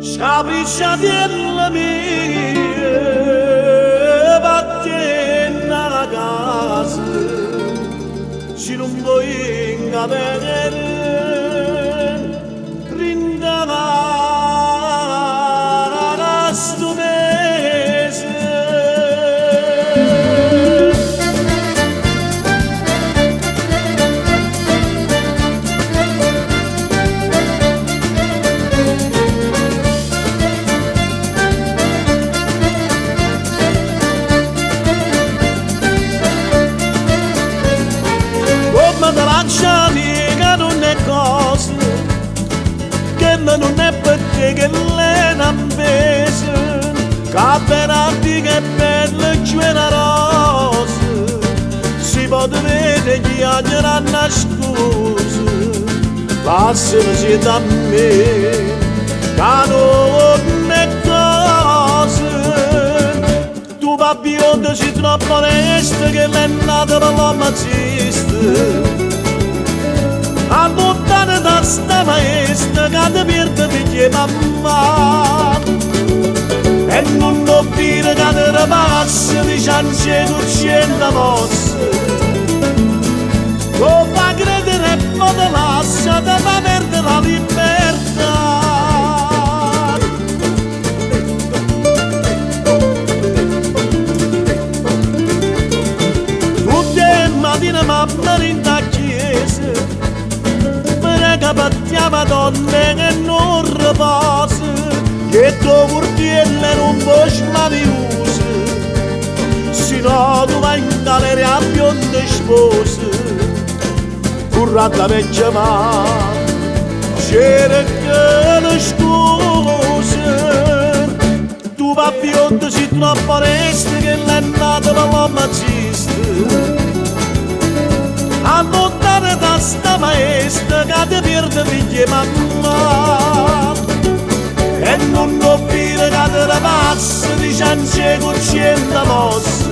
Scapricciatella mia, vattene alla casa, se non vuoi incapere, rindavare sto mese. Te lasciami che non è cosa, che non è perché che lei non pesa, che appena che è bella c'è una rosa, si può vedere chi agneranno a scusa, passami da me, che non è cosa, tu papillon sei troppo onesta che l'è nata per l'ammazzista. Allontana da sta maestra che ti perde figli e mamma e non dire che ti ripassa di ciance cuccienda mossa lo fa credere e poi ti lascia ti fa perdere la libertà. Tutte le mattine mamma rinda a chiesa che battiamo donne che non riposa, che tuo curtielle non può smaviusa, se no tu vai in galleria a bionde spose, currata vecchia ma, c'era che le scuse, tu va bionde sei troppo onesta che l'è nata per l'ammazzista. Allontana da sta maestra che ti perde figli e mamma e non dire che ti ripassa di ciance cuccienda mossa